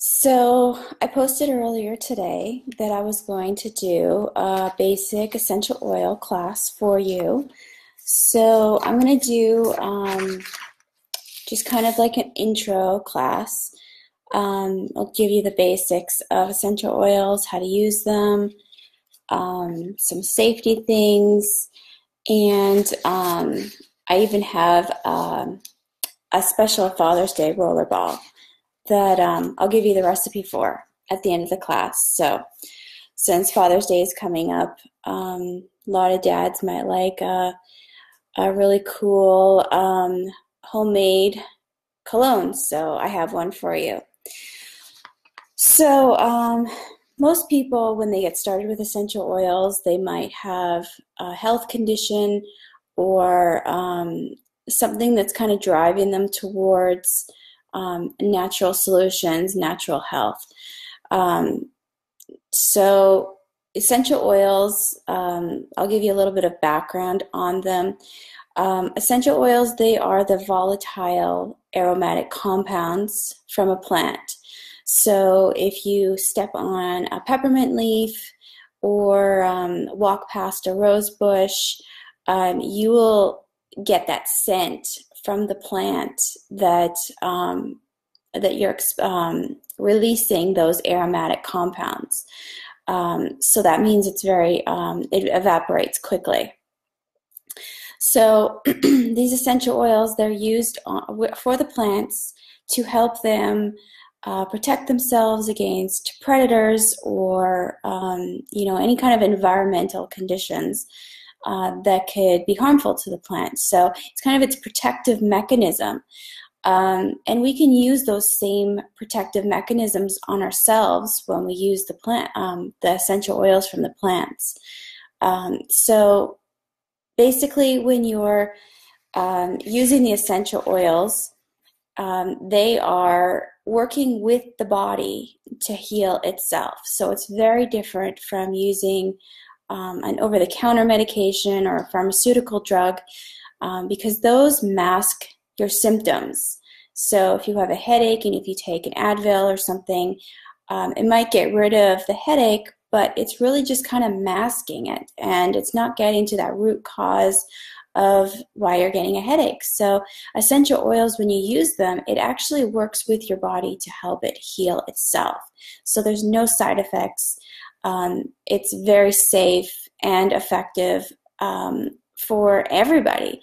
So I posted earlier today that I was going to do a basic essential oil class for you. So I'm going to do just kind of like an intro class. I'll give you the basics of essential oils, how to use them, some safety things, and I even have a special Father's Day rollerball that I'll give you the recipe for at the end of the class. So, since Father's Day is coming up, a lot of dads might like a really cool homemade cologne. So, I have one for you. So, most people, when they get started with essential oils, they might have a health condition or something that's kind of driving them towards natural solutions, natural health. Um, so, essential oils, I'll give you a little bit of background on them. Essential oils, they are the volatile aromatic compounds from a plant. So, if you step on a peppermint leaf or walk past a rose bush, you will get that scent from the plant that you're releasing those aromatic compounds. So that means it evaporates quickly. So these essential oils, they're used for the plants to help them protect themselves against predators or any kind of environmental conditions that could be harmful to the plant. So it's kind of its protective mechanism. And we can use those same protective mechanisms on ourselves when we use the essential oils from the plants. So basically, when you're using the essential oils, they are working with the body to heal itself. So it's very different from using an over-the-counter medication or a pharmaceutical drug because those mask your symptoms. So if you have a headache and if you take an Advil or something, it might get rid of the headache, but it's really just kind of masking it, and it's not getting to that root cause of why you're getting a headache. So essential oils, when you use them, it actually works with your body to help it heal itself. So there's no side effects. It's very safe and effective for everybody,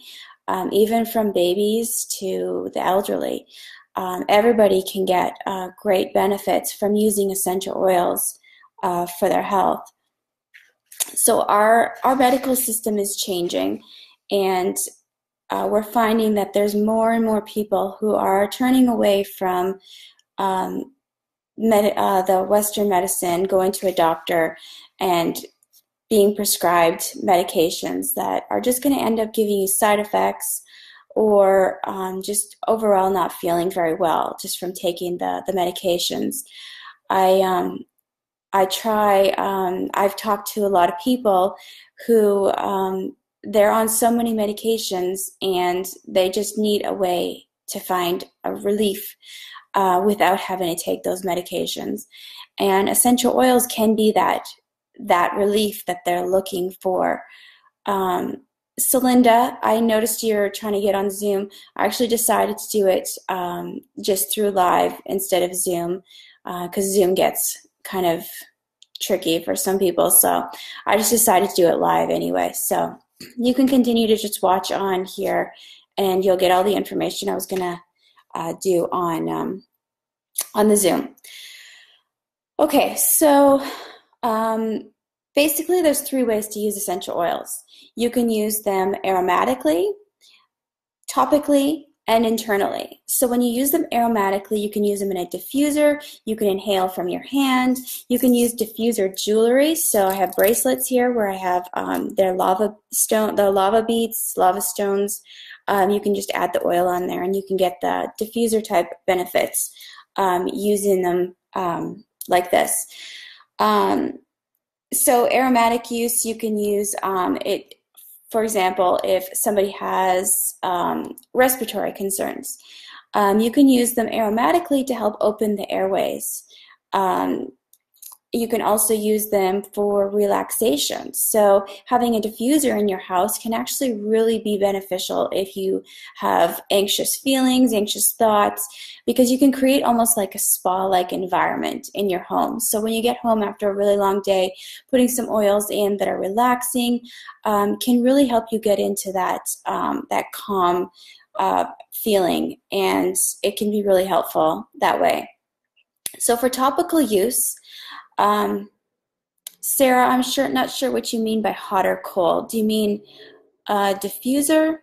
even from babies to the elderly. Everybody can get great benefits from using essential oils for their health. So our medical system is changing, and we're finding that there's more and more people who are turning away from the Western medicine, going to a doctor and being prescribed medications that are just going to end up giving you side effects or just overall not feeling very well just from taking the medications. I've talked to a lot of people who they're on so many medications and they just need a way to find a relief without having to take those medications. And essential oils can be that relief that they're looking for. So Linda, I noticed you're trying to get on Zoom. I actually decided to do it just through live instead of Zoom because Zoom gets kind of tricky for some people. So I just decided to do it live anyway. So you can continue to just watch on here and you'll get all the information I was going to do on the Zoom. Okay, so basically there's three ways to use essential oils. You can use them aromatically, topically, and internally. So when you use them aromatically, you can use them in a diffuser, you can inhale from your hand, you can use diffuser jewelry. So I have bracelets here where I have their the lava beads, lava stones. You can just add the oil on there and you can get the diffuser type benefits using them like this. So aromatic use, you can use it. For example, if somebody has respiratory concerns, You can use them aromatically to help open the airways. You can also use them for relaxation. So having a diffuser in your house can actually really be beneficial if you have anxious feelings, anxious thoughts, because you can create almost like a spa-like environment in your home. So when you get home after a really long day, putting some oils in that are relaxing can really help you get into that, that calm feeling, and it can be really helpful that way. So for topical use, Sarah, not sure what you mean by hot or cold. Do you mean diffuser?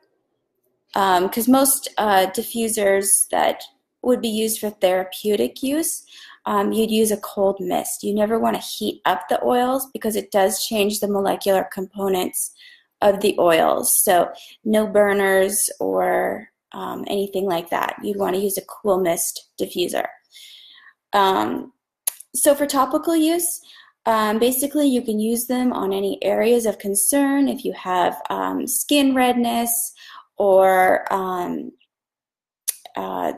Because most diffusers that would be used for therapeutic use, you'd use a cold mist. You never want to heat up the oils because it does change the molecular components of the oils. So no burners or anything like that. You'd want to use a cool mist diffuser. So for topical use, basically you can use them on any areas of concern. If you have skin redness or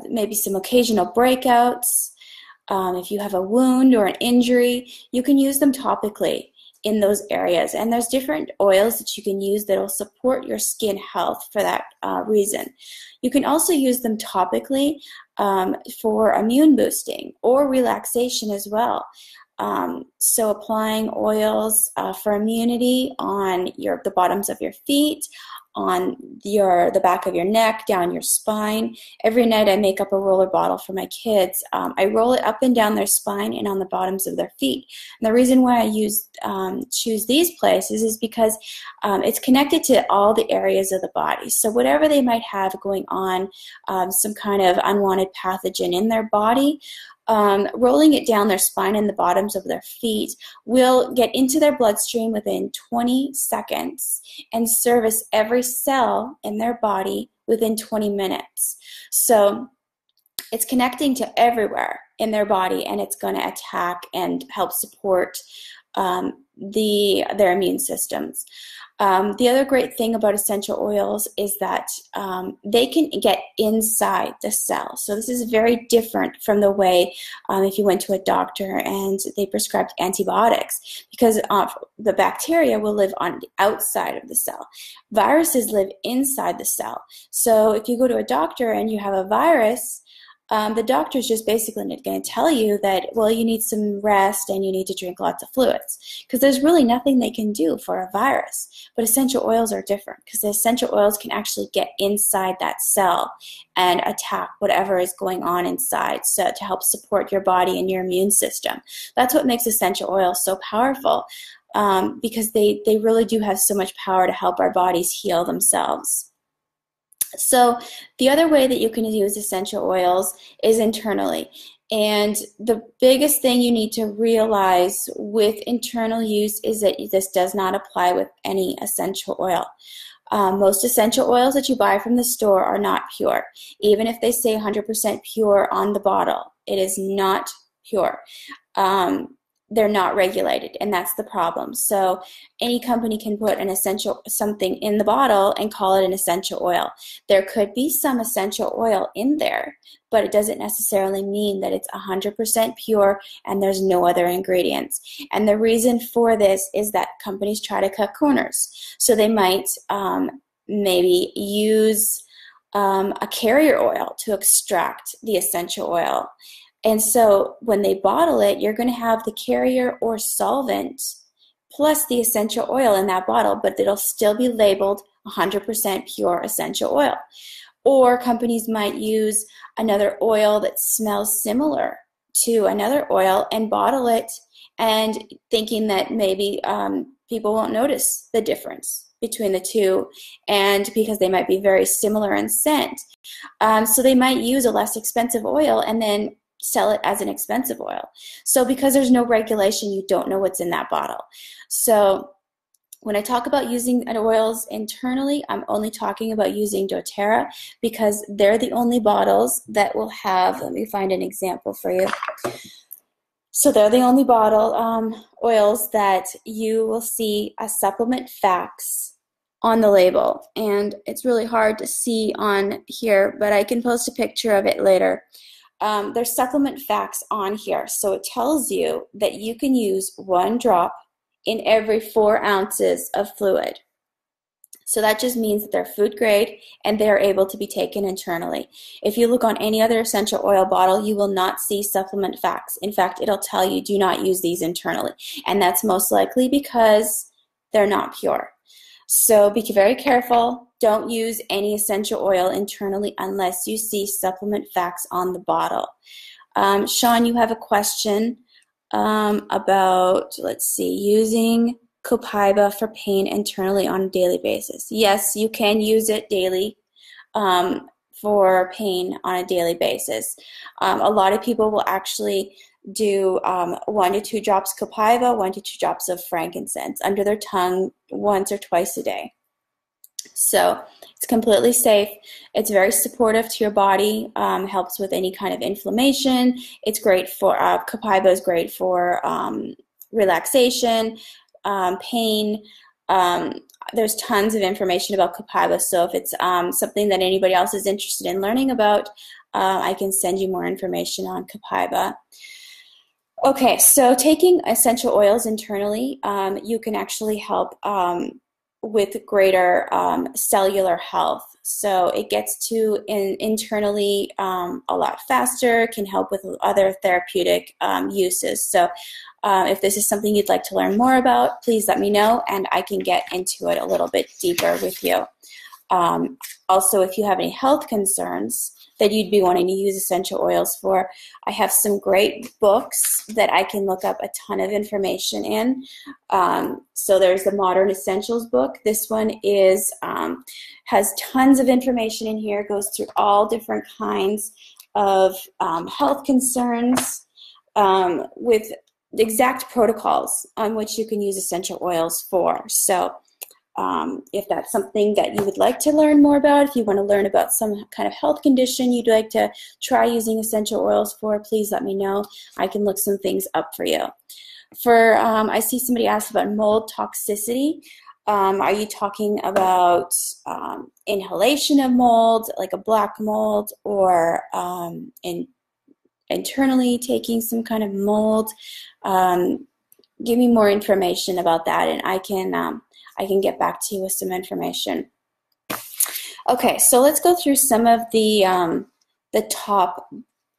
maybe some occasional breakouts, if you have a wound or an injury, you can use them topically in those areas. And there's different oils that you can use that will support your skin health for that reason. You can also use them topically for immune boosting or relaxation as well. So applying oils for immunity on the bottoms of your feet, on the back of your neck, down your spine. Every night I make up a roller bottle for my kids. I roll it up and down their spine and on the bottoms of their feet. And the reason why I choose these places is because it's connected to all the areas of the body. So whatever they might have going on, some kind of unwanted pathogen in their body, rolling it down their spine and the bottoms of their feet will get into their bloodstream within 20 seconds and service every cell in their body within 20 minutes. So it's connecting to everywhere in their body, and it's going to attack and help support their immune systems. The other great thing about essential oils is that they can get inside the cell. So this is very different from the way if you went to a doctor and they prescribed antibiotics, because the bacteria will live on the outside of the cell. Viruses live inside the cell. So if you go to a doctor and you have a virus, the doctor's just basically going to tell you that, well, you need some rest and you need to drink lots of fluids, because there's really nothing they can do for a virus. But essential oils are different, because the essential oils can actually get inside that cell and attack whatever is going on inside, so to help support your body and your immune system. That's what makes essential oils so powerful, because they really do have so much power to help our bodies heal themselves. So the other way that you can use essential oils is internally. And the biggest thing you need to realize with internal use is that this does not apply with any essential oil. Most essential oils that you buy from the store are not pure. Even if they say 100% pure on the bottle, it is not pure. They're not regulated, and that's the problem. So any company can put something in the bottle and call it an essential oil. There could be some essential oil in there, but it doesn't necessarily mean that it's 100% pure and there's no other ingredients. And the reason for this is that companies try to cut corners. So they might maybe use a carrier oil to extract the essential oil. And so when they bottle it, you're going to have the carrier or solvent plus the essential oil in that bottle, but it'll still be labeled 100% pure essential oil. Or companies might use another oil that smells similar to another oil and bottle it, and thinking that maybe people won't notice the difference between the two, and because they might be very similar in scent. So they might use a less expensive oil and then sell it as an expensive oil. So because there's no regulation, you don't know what's in that bottle. So when I talk about using oils internally, I'm only talking about using doTERRA, because they're the only bottles that will have, let me find an example for you. So they're the only bottle oils that you will see a supplement facts on the label. And it's really hard to see on here, but I can post a picture of it later. There's supplement facts on here. So it tells you that you can use 1 drop in every 4 ounces of fluid. So that just means that they're food grade and they're able to be taken internally. If you look on any other essential oil bottle, you will not see supplement facts. In fact, it'll tell you do not use these internally. And that's most likely because they're not pure. So be very careful. Don't use any essential oil internally unless you see supplement facts on the bottle. Sean, you have a question about, let's see, using Copaiba for pain internally on a daily basis. Yes, you can use it daily for pain on a daily basis. A lot of people will actually do 1 to 2 drops Copaiba, 1 to 2 drops of frankincense under their tongue once or twice a day. So it's completely safe. It's very supportive to your body, helps with any kind of inflammation. It's great for, Copaiba is great for relaxation, pain. There's tons of information about Copaiba, so if it's something that anybody else is interested in learning about, I can send you more information on Copaiba. Okay, so taking essential oils internally, you can actually help with greater cellular health. So it gets to internally a lot faster, can help with other therapeutic uses. So if this is something you'd like to learn more about, please let me know and I can get into it a little bit deeper with you. Also, if you have any health concerns that you'd be wanting to use essential oils for, I have some great books that I can look up a ton of information in. So there's the Modern Essentials book. This one is has tons of information in here, goes through all different kinds of health concerns with exact protocols on which you can use essential oils for. So if that's something that you would like to learn more about, if you want to learn about some kind of health condition you'd like to try using essential oils for, please let me know. I can look some things up for you. I see somebody asked about mold toxicity. Are you talking about inhalation of mold, like a black mold, or internally taking some kind of mold? Give me more information about that, and I can get back to you with some information. Okay, so let's go through some of the top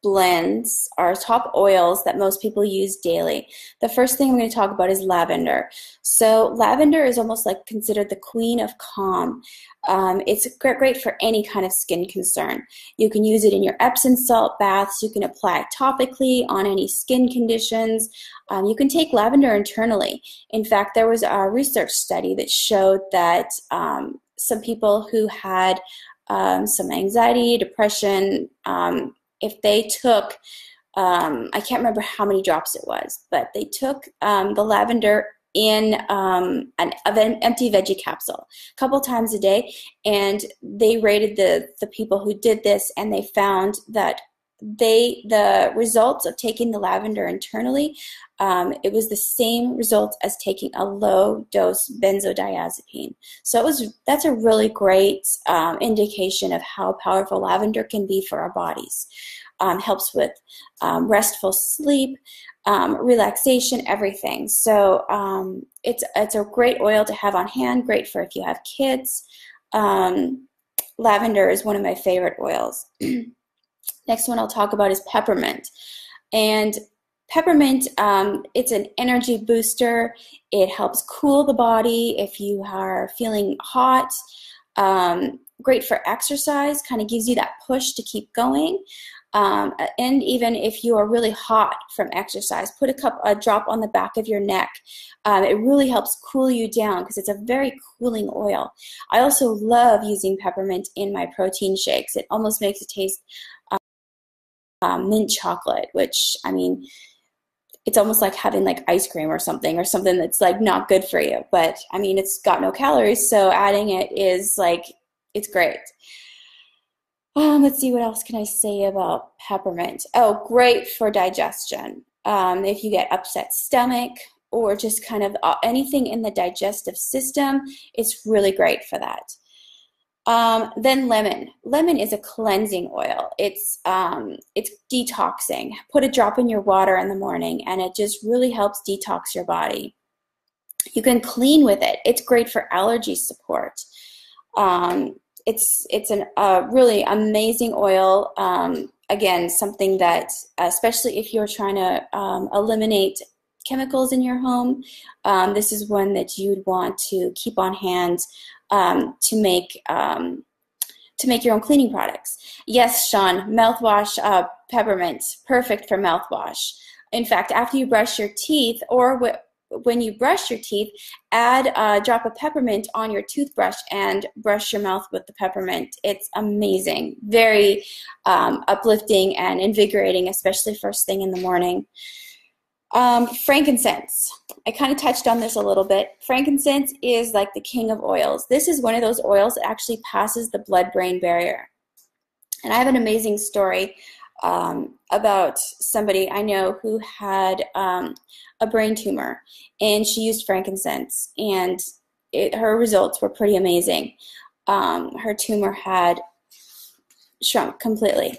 blends or top oils that most people use daily. The first thing I'm going to talk about is lavender. So lavender is almost like considered the queen of calm. It's great for any kind of skin concern. You can use it in your Epsom salt baths. You can apply it topically on any skin conditions. You can take lavender internally. In fact, there was a research study that showed that some people who had some anxiety, depression, if they took, I can't remember how many drops it was, but they took the lavender in an empty veggie capsule a couple times a day, and they rated the people who did this, and they found that the results of taking the lavender internally, it was the same results as taking a low dose benzodiazepine. So that's a really great indication of how powerful lavender can be for our bodies. Helps with restful sleep, relaxation, everything. So it's a great oil to have on hand, great for if you have kids. Lavender is one of my favorite oils. Next one I'll talk about is peppermint. And peppermint, it's an energy booster. It helps cool the body if you are feeling hot. Great for exercise, kind of gives you that push to keep going. And even if you are really hot from exercise, put a drop on the back of your neck. It really helps cool you down because it's a very cooling oil. I also love using peppermint in my protein shakes. It almost makes it taste mint chocolate, which, I mean, it's almost like having like ice cream or something that's like not good for you. But I mean, it's got no calories, so adding it is like, it's great. Let's see, what else can I say about peppermint? Oh, great for digestion. If you get upset stomach, or just kind of anything in the digestive system. It's really great for that. Then lemon. Lemon is a cleansing oil. It's detoxing. Put a drop in your water in the morning, and it just really helps detox your body. You can clean with it. It's great for allergy support. It's a really amazing oil. Again, something that, especially if you're trying to eliminate chemicals in your home, this is one that you'd want to keep on hand to make your own cleaning products. Yes, Sean, mouthwash, peppermint, perfect for mouthwash. In fact, after you brush your teeth, or when you brush your teeth, add a drop of peppermint on your toothbrush and brush your mouth with the peppermint. It's amazing, very uplifting and invigorating, especially first thing in the morning. Frankincense. I kind of touched on this a little bit. Frankincense is like the king of oils. This is one of those oils that actually passes the blood-brain barrier. And I have an amazing story about somebody I know who had a brain tumor, and she used frankincense, and her results were pretty amazing. Her tumor had shrunk completely.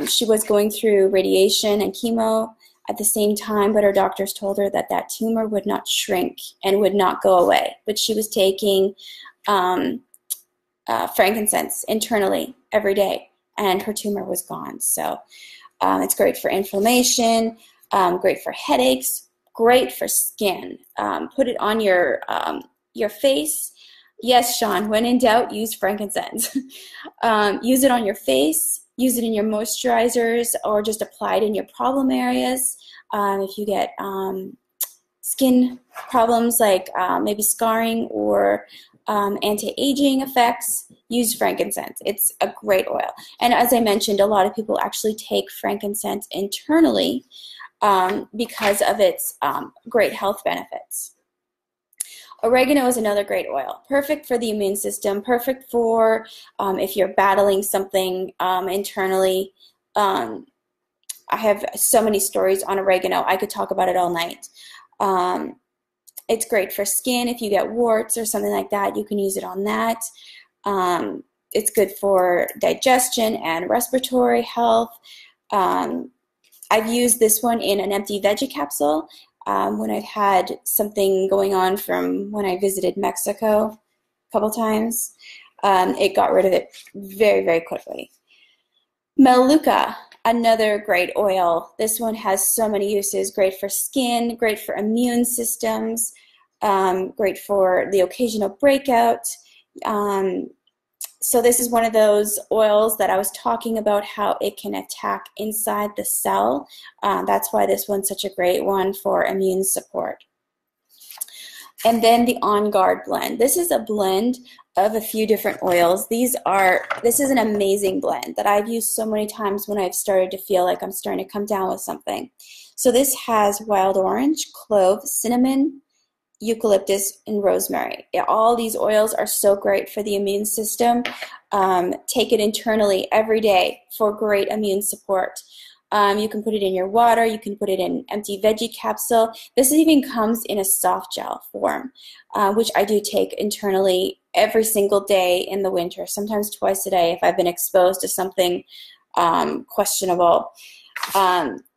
She was going through radiation and chemo at the same time, but her doctors told her that that tumor would not shrink and would not go away. But she was taking frankincense internally every day, and her tumor was gone. So it's great for inflammation, great for headaches, great for skin. Put it on your face. Yes, Sean, when in doubt, use frankincense. Use it on your face. Use it in your moisturizers, or just apply it in your problem areas. If you get skin problems like maybe scarring or anti-aging effects, use frankincense. It's a great oil. And as I mentioned, a lot of people actually take frankincense internally because of its great health benefits. Oregano is another great oil, perfect for the immune system, perfect for if you're battling something internally. I have so many stories on oregano. I could talk about it all night. It's great for skin. If you get warts or something like that, you can use it on that. It's good for digestion and respiratory health. I've used this one in an empty veggie capsule. When I've had something going on from when I visited Mexico a couple times, it got rid of it very, very quickly. Melaleuca, another great oil. This one has so many uses. Great for skin, great for immune systems, great for the occasional breakout. So this is one of those oils that I was talking about, how it can attack inside the cell. That's why this one's such a great one for immune support. And then the On Guard blend. This is a blend of a few different oils. This is an amazing blend that I've used so many times when I've started to feel like I'm starting to come down with something. So this has wild orange, clove, cinnamon, eucalyptus, and rosemary. All these oils are so great for the immune system. Take it internally every day for great immune support. You can put it in your water. You can put it in empty veggie capsule. This even comes in a soft gel form, which I do take internally every single day in the winter, sometimes twice a day if I've been exposed to something questionable.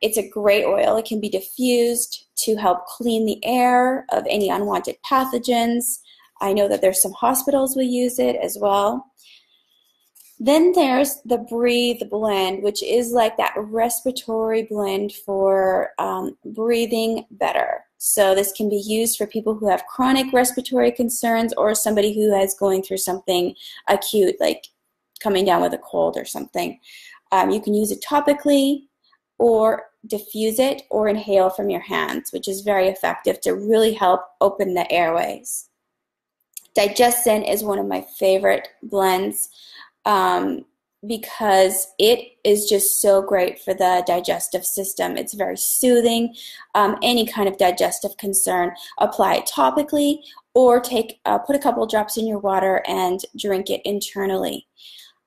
It's a great oil. It can be diffused to help clean the air of any unwanted pathogens. I know that there's some hospitals will use it as well. Then there's the Breathe blend, which is like that respiratory blend for breathing better. So this can be used for people who have chronic respiratory concerns, or somebody who is going through something acute, like coming down with a cold or something. You can use it topically, or diffuse it, or inhale from your hands, which is very effective to really help open the airways. Digestin is one of my favorite blends because it is just so great for the digestive system. It's very soothing. Any kind of digestive concern, apply it topically, or put a couple drops in your water and drink it internally.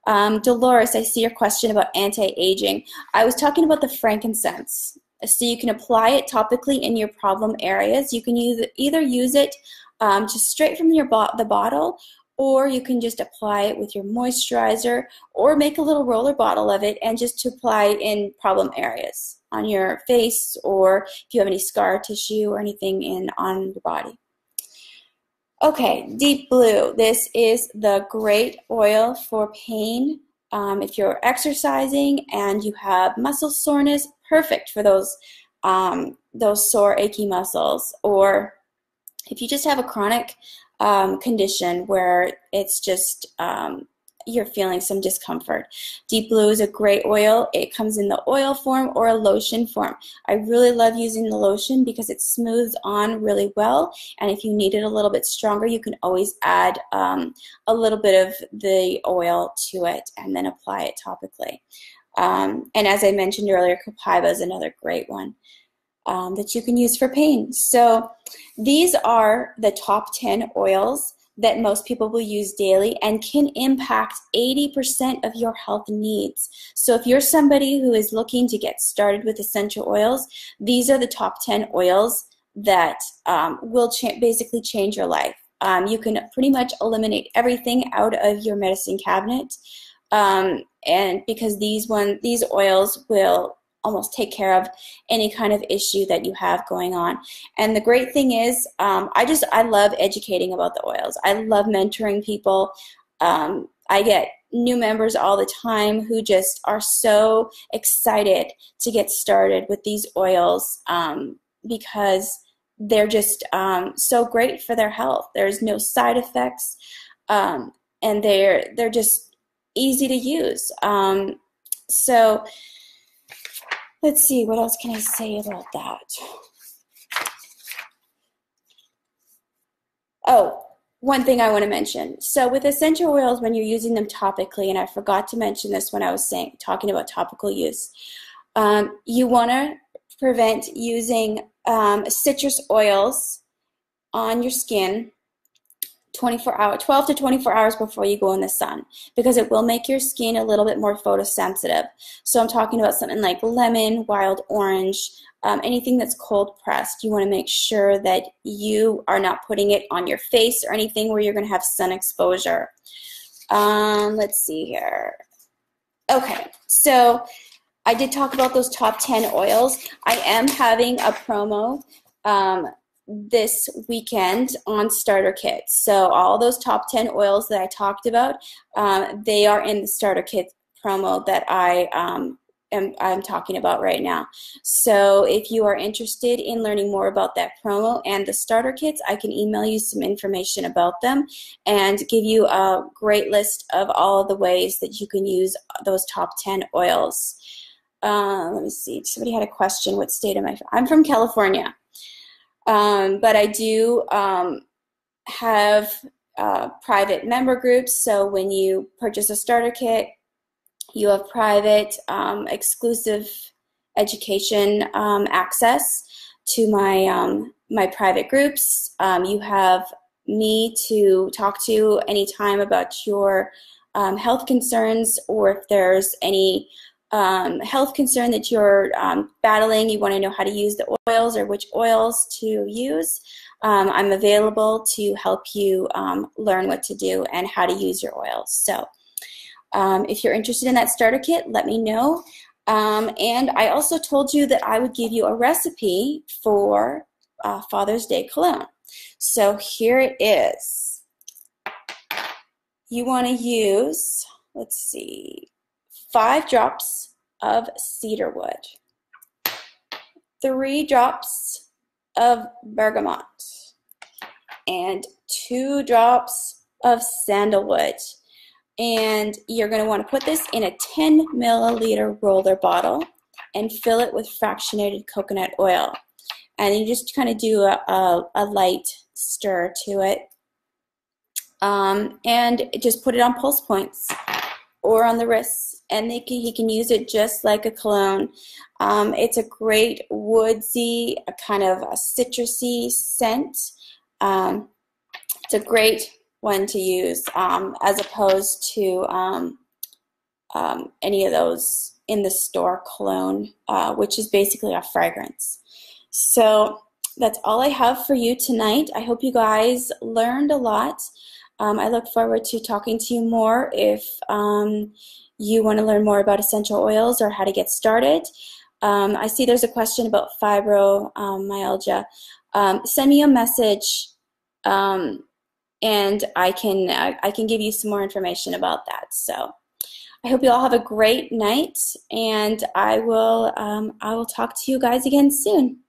Dolores, I see your question about anti-aging. I was talking about the frankincense. So you can apply it topically in your problem areas. You can either use it just straight from the bottle, or you can just apply it with your moisturizer, or make a little roller bottle of it and just to apply in problem areas on your face, or if you have any scar tissue or anything on your body. Okay, Deep Blue. This is the great oil for pain. If you're exercising and you have muscle soreness, perfect for those sore, achy muscles. Or if you just have a chronic condition where it's just you're feeling some discomfort. Deep Blue is a great oil. It comes in the oil form or a lotion form. I really love using the lotion because it smooths on really well, and if you need it a little bit stronger, you can always add a little bit of the oil to it and then apply it topically. And as I mentioned earlier, Copaiba is another great one that you can use for pain. So these are the top 10 oils that most people will use daily and can impact 80% of your health needs. So if you're somebody who is looking to get started with essential oils, these are the top 10 oils that will basically change your life. You can pretty much eliminate everything out of your medicine cabinet, and because these oils will almost take care of any kind of issue that you have going on. And the great thing is, I love educating about the oils. I love mentoring people. I get new members all the time who just are so excited to get started with these oils because they're just so great for their health. There's no side effects, and they're just easy to use. So let's see, what else can I say about that? Oh, one thing I want to mention. So with essential oils, when you're using them topically, and I forgot to mention this when I was talking about topical use, you want to prevent using citrus oils on your skin 12 to 24 hours before you go in the sun, because it will make your skin a little bit more photosensitive. So I'm talking about something like lemon, wild orange, anything that's cold pressed. You want to make sure that you are not putting it on your face or anything where you're going to have sun exposure. Let's see here. Okay, so I did talk about those top 10 oils. I am having a promo this weekend on starter kits. So all those top 10 oils that I talked about, they are in the starter kit promo that I'm talking about right now. So if you are interested in learning more about that promo and the starter kits, I can email you some information about them and give you a great list of all of the ways that you can use those top 10 oils. Let me see. Somebody had a question. What state am I from? I'm from California. But I do have private member groups. So when you purchase a starter kit, you have private, exclusive education access to my private groups. You have me to talk to anytime about your health concerns, or if there's any health concern that you're battling, you want to know how to use the oils or which oils to use, I'm available to help you learn what to do and how to use your oils. So if you're interested in that starter kit, let me know. And I also told you that I would give you a recipe for Father's Day cologne. So here it is. You want to use, let's see, 5 drops of cedarwood, 3 drops of bergamot, and 2 drops of sandalwood. And you're going to want to put this in a 10 milliliter roller bottle and fill it with fractionated coconut oil. And you just kind of do a light stir to it. And just put it on pulse points or on the wrists, and he can use it just like a cologne. It's a great woodsy, a kind of a citrusy scent. It's a great one to use as opposed to any of those in the store cologne, which is basically a fragrance. So that's all I have for you tonight. I hope you guys learned a lot. I look forward to talking to you more if you want to learn more about essential oils or how to get started. I see there's a question about fibromyalgia. Send me a message, and I can give you some more information about that. So I hope you all have a great night, and I will talk to you guys again soon.